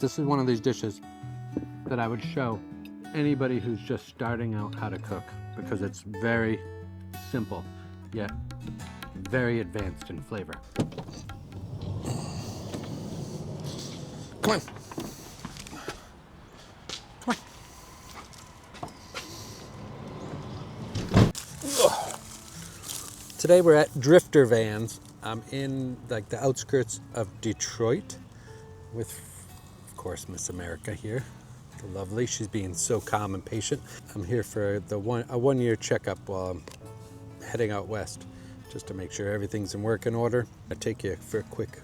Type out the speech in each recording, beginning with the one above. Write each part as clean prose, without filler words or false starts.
This is one of these dishes that I would show anybody who's just starting out how to cook, because it's very simple, yet very advanced in flavor. Come on. Come on. Ugh. Today we're at Drifter Vans. I'm in like the outskirts of Detroit with, of course, Miss America here. The lovely. She's being so calm and patient. I'm here for a one-year checkup while I'm heading out west, just to make sure everything's in working order. I take you for a quick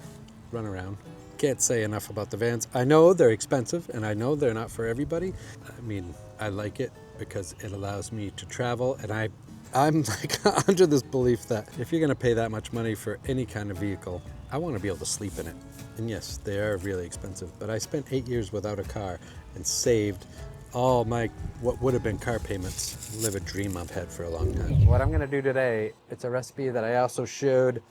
run around. Can't say enough about the Vans. I know they're expensive and I know they're not for everybody. I mean, I like it because it allows me to travel, and I'm like under this belief that if you're gonna pay that much money for any kind of vehicle, I wanna be able to sleep in it. And yes, they are really expensive, but I spent 8 years without a car and saved all my what would have been car payments. Live a dream I've had for a long time. What I'm gonna do today, it's a recipe that I also showed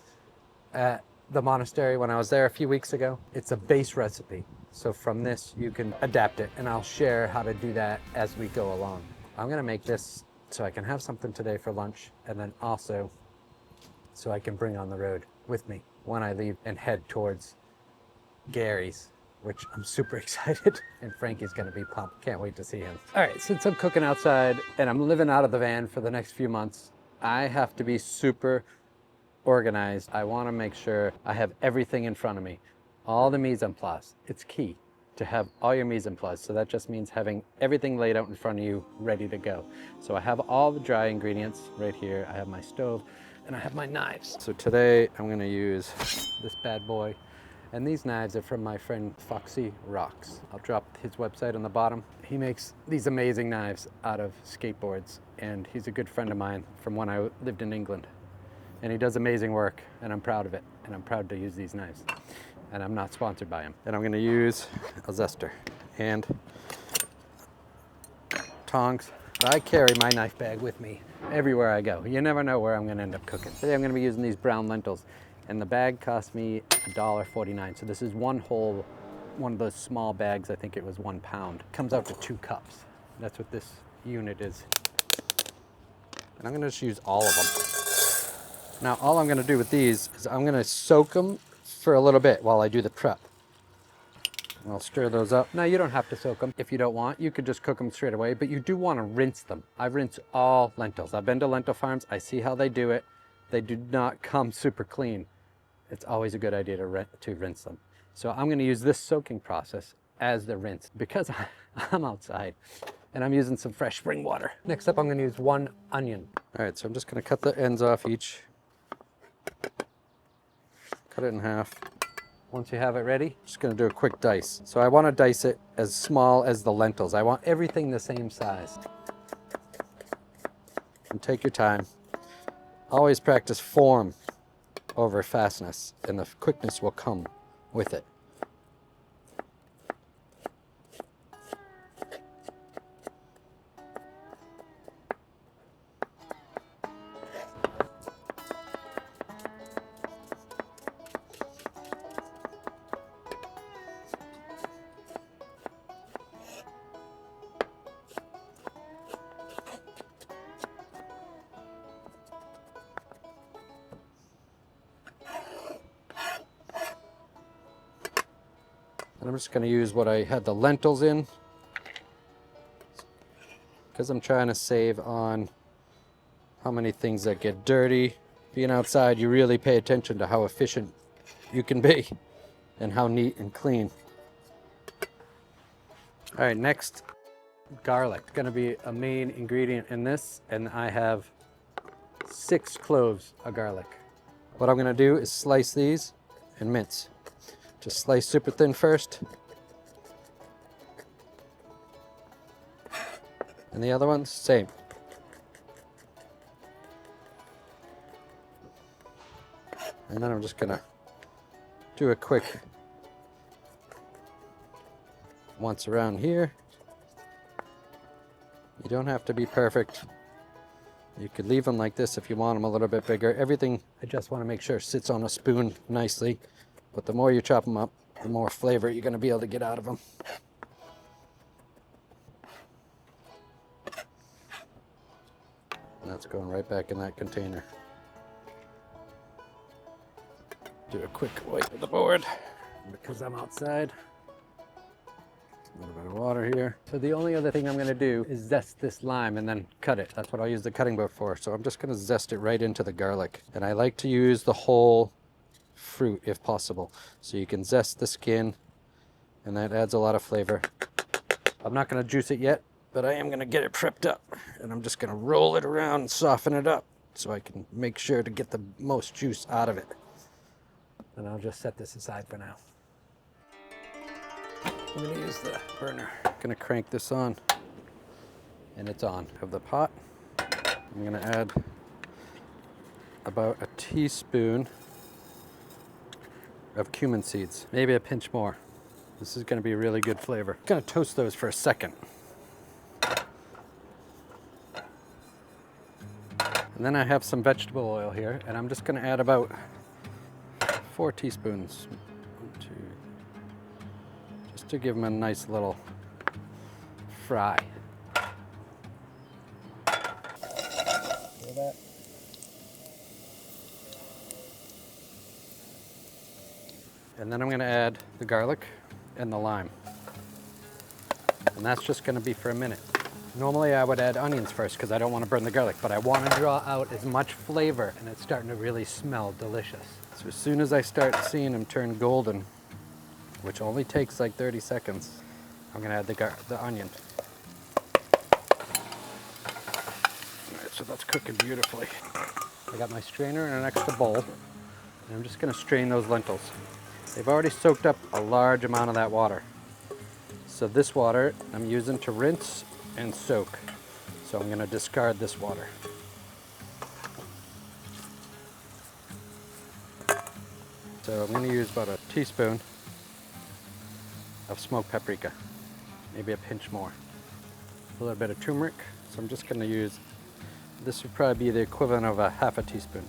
at the monastery when I was there a few weeks ago. It's a base recipe. So from this, you can adapt it, and I'll share how to do that as we go along. I'm gonna make this so I can have something today for lunch, and then also so I can bring on the road with me when I leave and head towards Gary's, which I'm super excited, and Frankie's gonna be pumped. Can't wait to see him. All right, since I'm cooking outside and I'm living out of the van for the next few months, I have to be super organized. I wanna make sure I have everything in front of me. All the mise en place. It's key to have all your mise en place. So that just means having everything laid out in front of you, ready to go. So I have all the dry ingredients right here. I have my stove and I have my knives. So today I'm gonna use this bad boy. And these knives are from my friend Foxy Rocks. I'll drop his website on the bottom. He makes these amazing knives out of skateboards, and he's a good friend of mine from when I lived in England. And he does amazing work, and I'm proud of it. And I'm proud to use these knives. And I'm not sponsored by him. And I'm gonna use a zester and tongs. I carry my knife bag with me everywhere I go. You never know where I'm gonna end up cooking. Today I'm gonna be using these brown lentils, and the bag cost me $1.49. So this is one of those small bags. I think it was 1 pound. Comes out to 2 cups. That's what this unit is. And I'm gonna just use all of them. Now, all I'm gonna do with these is I'm gonna soak them for a little bit while I do the prep. And I'll stir those up. Now, you don't have to soak them if you don't want. You could just cook them straight away, but you do wanna rinse them. I rinse all lentils. I've been to lentil farms. I see how they do it. They do not come super clean. It's always a good idea to rinse them. So I'm gonna use this soaking process as the rinse because I'm outside and I'm using some fresh spring water. Next up, I'm gonna use 1 onion. All right, so I'm just gonna cut the ends off each. Cut it in half. Once you have it ready, just gonna do a quick dice. So I wanna dice it as small as the lentils. I want everything the same size. And take your time. Always practice form over fastness, and the quickness will come with it. And I'm just going to use what I had the lentils in, because I'm trying to save on how many things that get dirty. Being outside, you really pay attention to how efficient you can be and how neat and clean. All right, next, garlic. It's going to be a main ingredient in this, and I have 6 cloves of garlic. What I'm going to do is slice these and mince. Just slice super thin first. And the other ones, same. And then I'm just gonna do a quick once around here. You don't have to be perfect. You could leave them like this if you want them a little bit bigger. Everything, I just want to make sure sits on a spoon nicely. But the more you chop them up, the more flavor you're going to be able to get out of them. And that's going right back in that container. Do a quick wipe of the board because I'm outside. A little bit of water here. So the only other thing I'm going to do is zest this lime and then cut it. That's what I'll use the cutting board for. So I'm just going to zest it right into the garlic. And I like to use the whole fruit if possible. So you can zest the skin and that adds a lot of flavor. I'm not going to juice it yet, but I am going to get it prepped up. And I'm just going to roll it around and soften it up so I can make sure to get the most juice out of it. And I'll just set this aside for now. I'm going to use the burner. I'm going to crank this on, and it's on. Of the pot, I'm going to add about a teaspoon of cumin seeds, maybe a pinch more. This is going to be a really good flavor. I'm going to toast those for a second. And then I have some vegetable oil here, and I'm just going to add about 4 teaspoons. 1, 2, just to give them a nice little fry. Feel that? And then I'm going to add the garlic and the lime. And that's just going to be for a minute. Normally I would add onions first because I don't want to burn the garlic, but I want to draw out as much flavor, and it's starting to really smell delicious. So as soon as I start seeing them turn golden, which only takes like 30 seconds, I'm going to add the onion. All right, so that's cooking beautifully. I got my strainer and an extra bowl, and I'm just going to strain those lentils. They've already soaked up a large amount of that water. So this water I'm using to rinse and soak. So I'm going to discard this water. So I'm going to use about a teaspoon of smoked paprika, maybe a pinch more. A little bit of turmeric, so I'm just going to use, this would probably be the equivalent of a half a teaspoon.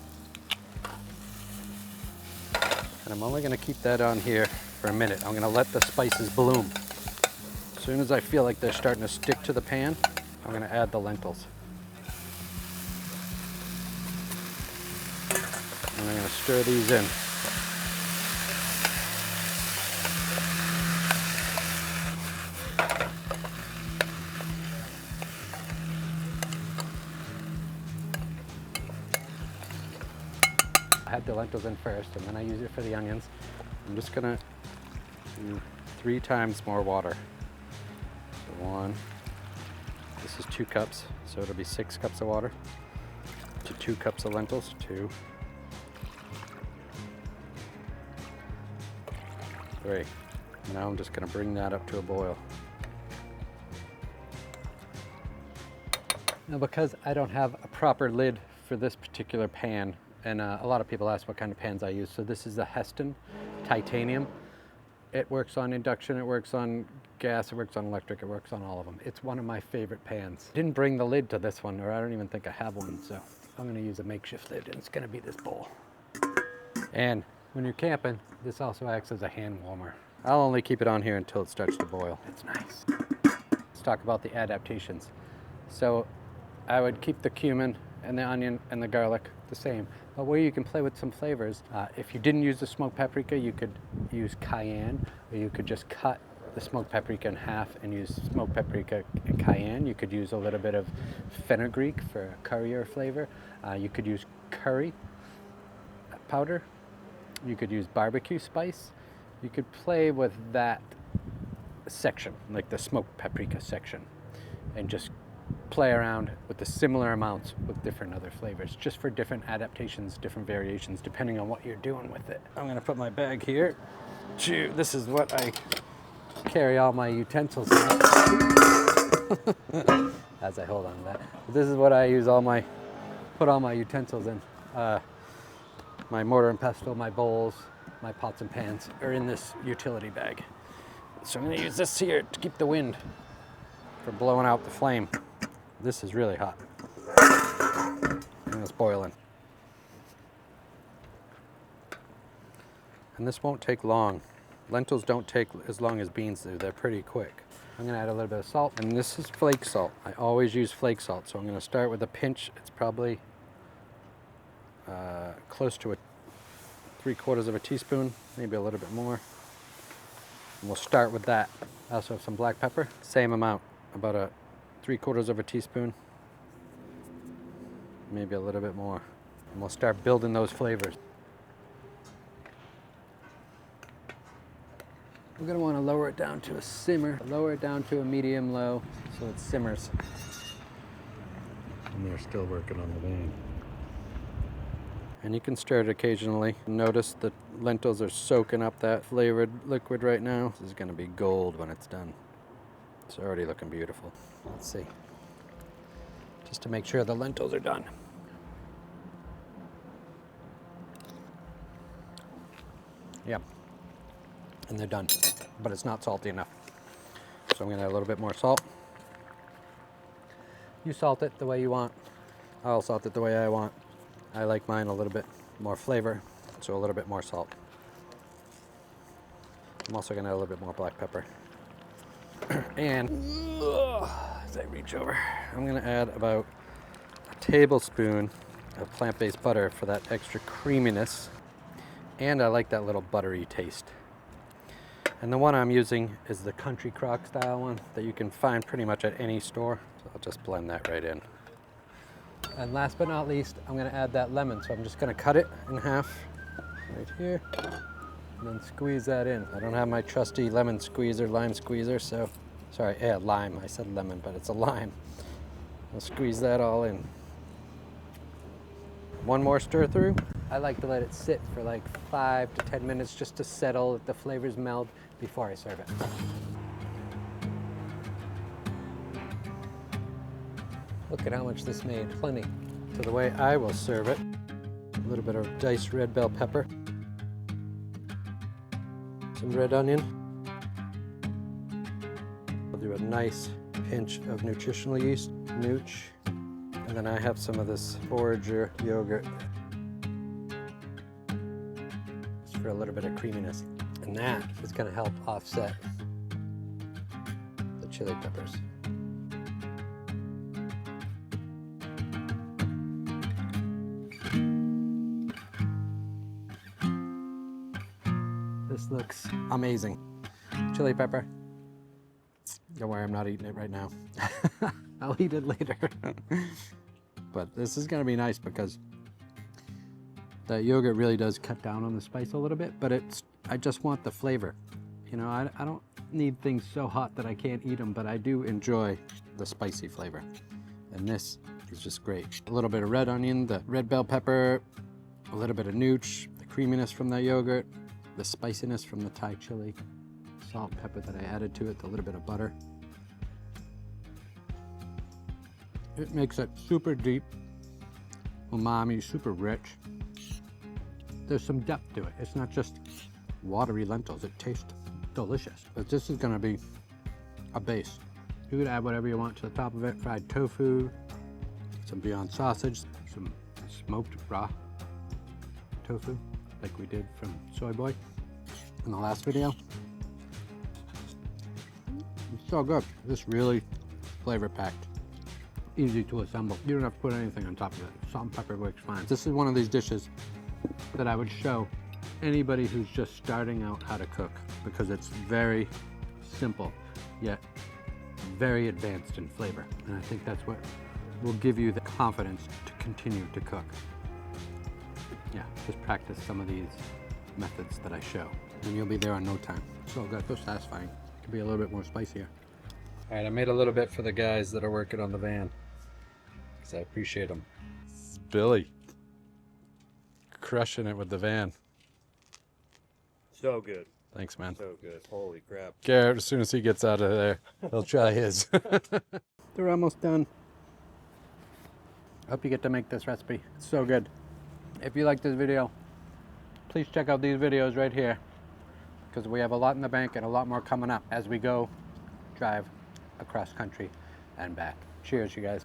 And I'm only going to keep that on here for a minute. I'm going to let the spices bloom. As soon as I feel like they're starting to stick to the pan, I'm going to add the lentils. And I'm going to stir these in. I had the lentils in first, and then I use it for the onions. I'm just gonna do 3 times more water. So 1, this is 2 cups, so it'll be 6 cups of water. To 2 cups of lentils, 2. 3. Now I'm just gonna bring that up to a boil. Now because I don't have a proper lid for this particular pan, and a lot of people ask what kind of pans I use. So this is the Heston titanium. It works on induction, it works on gas, it works on electric, it works on all of them. It's one of my favorite pans. Didn't bring the lid to this one, or I don't even think I have one, so I'm gonna use a makeshift lid, and it's gonna be this bowl. And when you're camping, this also acts as a hand warmer. I'll only keep it on here until it starts to boil. It's nice. Let's talk about the adaptations. So I would keep the cumin and the onion and the garlic the same, but where you can play with some flavors, if you didn't use the smoked paprika, you could use cayenne, or you could just cut the smoked paprika in half and use smoked paprika and cayenne. You could use a little bit of fenugreek for a currier flavor. You could use curry powder. You could use barbecue spice. You could play with that section, like the smoked paprika section, and just play around with the similar amounts with different other flavors, just for different adaptations, different variations, depending on what you're doing with it. I'm gonna put my bag here. This is what I carry all my utensils in. As I hold on to that. This is what I use put all my utensils in. My mortar and pestle, my bowls, my pots and pans are in this utility bag. So I'm gonna use this here to keep the wind from blowing out the flame. This is really hot. And it's boiling. And this won't take long. Lentils don't take as long as beans do. They're pretty quick. I'm gonna add a little bit of salt, and this is flake salt. I always use flake salt, so I'm gonna start with a pinch. It's probably close to a 3/4 of a teaspoon, maybe a little bit more. And we'll start with that. I also have some black pepper, same amount, about a 3/4 of a teaspoon, maybe a little bit more. And we'll start building those flavors. We're gonna wanna lower it down to a simmer, lower it down to a medium low so it simmers. And they're still working on the vein. And you can stir it occasionally. Notice the lentils are soaking up that flavored liquid right now. This is gonna be gold when it's done. It's already looking beautiful. Let's see. Just to make sure the lentils are done. Yep. And they're done, but it's not salty enough. So I'm gonna add a little bit more salt. You salt it the way you want. I'll salt it the way I want. I like mine a little bit more flavor, so a little bit more salt. I'm also gonna add a little bit more black pepper. And as I reach over, I'm gonna add about a tablespoon of plant-based butter for that extra creaminess. And I like that little buttery taste. And the one I'm using is the country crock style one that you can find pretty much at any store. So I'll just blend that right in. And last but not least, I'm gonna add that lemon. So I'm just gonna cut it in half right here and then squeeze that in. I don't have my trusty lemon squeezer, lime squeezer, so, sorry, yeah, lime. I said lemon, but it's a lime. I'll squeeze that all in. One more stir through. I like to let it sit for like 5 to 10 minutes just to settle, let the flavors meld before I serve it. Look at how much this made, plenty. So the way I will serve it, a little bit of diced red bell pepper, some red onion. I'll do a nice pinch of nutritional yeast, nooch, and then I have some of this forager yogurt just for a little bit of creaminess. And that is gonna help offset the chili peppers. This looks amazing. Chili pepper. Don't worry, I'm not eating it right now. I'll eat it later. But this is gonna be nice because that yogurt really does cut down on the spice a little bit, but I just want the flavor. You know, I don't need things so hot that I can't eat them, but I do enjoy the spicy flavor. And this is just great. A little bit of red onion, the red bell pepper, a little bit of nooch, the creaminess from that yogurt, the spiciness from the Thai chili, salt, pepper that I added to it, a little bit of butter. It makes it super deep, umami, super rich. There's some depth to it. It's not just watery lentils. It tastes delicious. But this is gonna be a base. You could add whatever you want to the top of it. Fried tofu, some Beyond sausage, some smoked raw tofu, like we did from Soy Boy in the last video. It's so good. This really flavor packed. Easy to assemble. You don't have to put anything on top of it. Salt and pepper works fine. This is one of these dishes that I would show anybody who's just starting out how to cook because it's very simple, yet very advanced in flavor. And I think that's what will give you the confidence to continue to cook. Yeah, just practice some of these methods that I show and you'll be there in no time. So good, so satisfying. It could be a little bit more spicier. All right, I made a little bit for the guys that are working on the van because I appreciate them. It's Billy, crushing it with the van. So good. Thanks, man. So good. Holy crap. Garrett, as soon as he gets out of there, he'll try his. They're almost done. I hope you get to make this recipe. It's so good. If you like this video, please check out these videos right here because we have a lot in the bank and a lot more coming up as we go drive across country and back. Cheers, you guys.